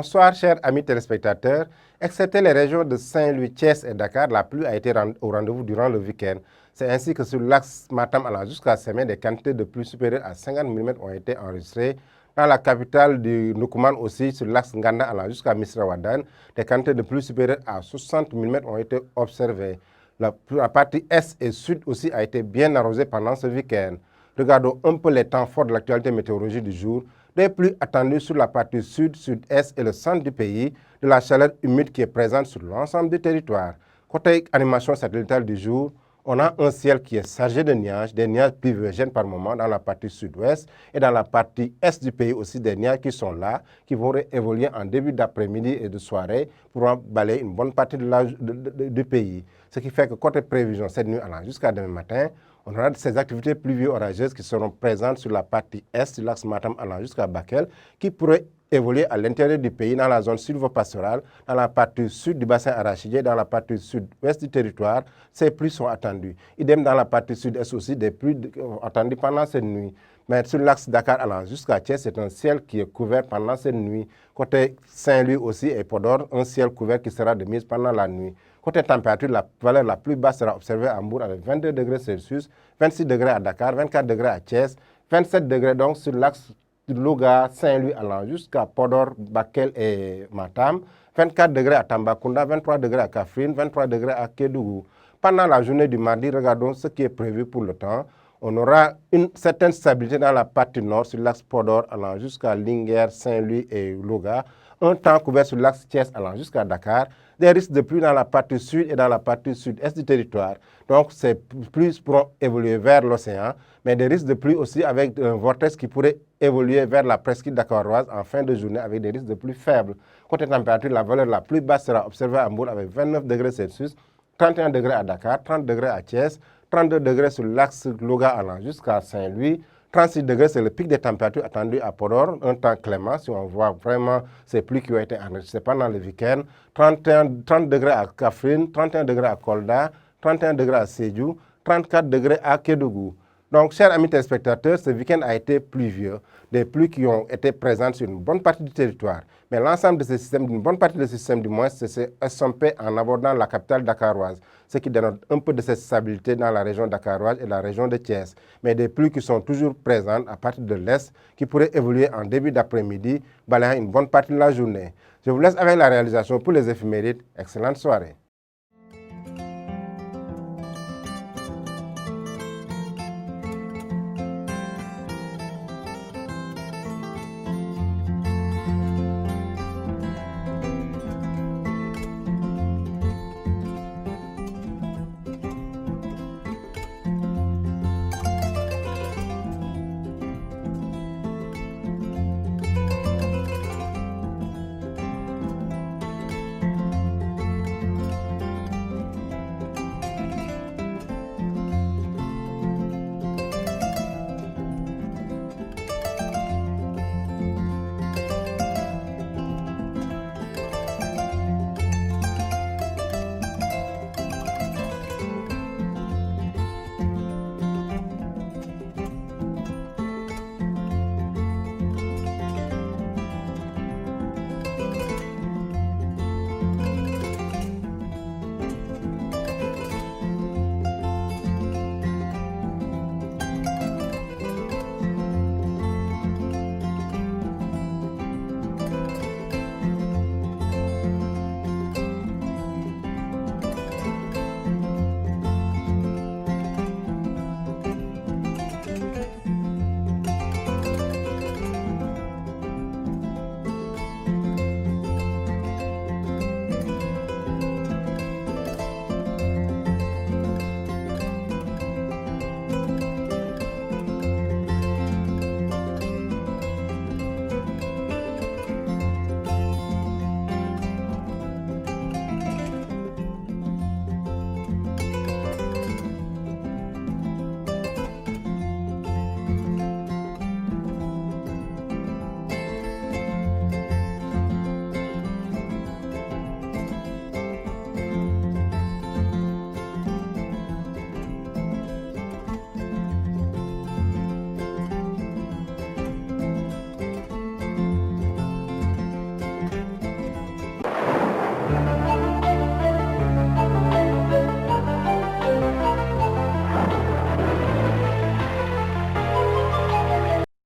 Bonsoir, chers amis téléspectateurs. Excepté les régions de Saint-Louis, Thiès et Dakar, la pluie a été au rendez-vous durant le week-end. C'est ainsi que sur l'axe Matam allant jusqu'à Sémé, des quantités de pluie supérieures à 50 mm ont été enregistrées. Dans la capitale du Ndoukoumane aussi, sur l'axe Nganda allant jusqu'à Missirawadan, des quantités de pluie supérieures à 60 mm ont été observées. La partie est et sud aussi a été bien arrosée pendant ce week-end. Regardons un peu les temps forts de l'actualité météorologique du jour. Des pluies attendues sur la partie sud, sud-est et le centre du pays, de la chaleur humide qui est présente sur l'ensemble du territoire. Côté animation satellitale du jour, on a un ciel qui est chargé de nuages, des nuages pluviogènes par moment dans la partie sud-ouest et dans la partie est du pays aussi des nuages qui sont là, qui vont évoluer en début d'après-midi et de soirée pour balayer une bonne partie du pays. Ce qui fait que côté prévision, cette nuit allant jusqu'à demain matin, on aura ces activités pluvio-orageuses qui seront présentes sur la partie est, sur l'axe Matam allant jusqu'à Bakel, qui pourraient évoluer à l'intérieur du pays, dans la zone sylvo-pastorale, dans la partie sud du bassin arachidier, dans la partie sud-ouest du territoire. Ces pluies sont attendues. Idem dans la partie sud-est aussi, des pluies attendues pendant cette nuit. Mais sur l'axe Dakar allant jusqu'à Thiès, c'est un ciel qui est couvert pendant cette nuit. Côté Saint-Louis aussi et Podor, un ciel couvert qui sera de mise pendant la nuit. Côté température, la valeur la plus basse sera observée à Mbour avec 22 degrés Celsius, 26 degrés à Dakar, 24 degrés à Thiès, 27 degrés donc sur l'axe Louga, Saint-Louis allant jusqu'à Podor, Bakel et Matam, 24 degrés à Tambacounda, 23 degrés à Kaffrine, 23 degrés à Kédougou. Pendant la journée du mardi, regardons ce qui est prévu pour le temps. On aura une certaine stabilité dans la partie nord sur l'axe Podor allant jusqu'à Linguère, Saint-Louis et Louga. Un temps couvert sur l'axe Thiès allant jusqu'à Dakar. Des risques de pluie dans la partie sud et dans la partie sud-est du territoire. Donc, ces pluies pourront évoluer vers l'océan, mais des risques de pluie aussi avec un vortex qui pourrait évoluer vers la presqu'île dakaroise en fin de journée avec des risques de pluie faibles. Côté température, la valeur la plus basse sera observée à Mbour avec 29 degrés Celsius, 31 degrés à Dakar, 30 degrés à Thiès, 32 degrés sur l'axe Louga allant jusqu'à Saint-Louis, 36 degrés, c'est le pic des températures attendues à Podor, un temps clément, si on voit vraiment ces pluies qui ont été enregistrées pendant le week-end, 30 degrés à Kaffrine, 31 degrés à Kolda, 31 degrés à Sédhiou, 34 degrés à Kédougou. Donc, chers amis téléspectateurs, ce week-end a été pluvieux, des pluies qui ont été présentes sur une bonne partie du territoire. Mais l'ensemble de ces systèmes, une bonne partie de ces systèmes du moins, s'est estompé en abordant la capitale dakaroise, ce qui dénote un peu de cette stabilité dans la région dakaroise et la région de Thiès. Mais des pluies qui sont toujours présentes à partir de l'est, qui pourraient évoluer en début d'après-midi, balayant une bonne partie de la journée. Je vous laisse avec la réalisation pour les éphémérides. Excellente soirée.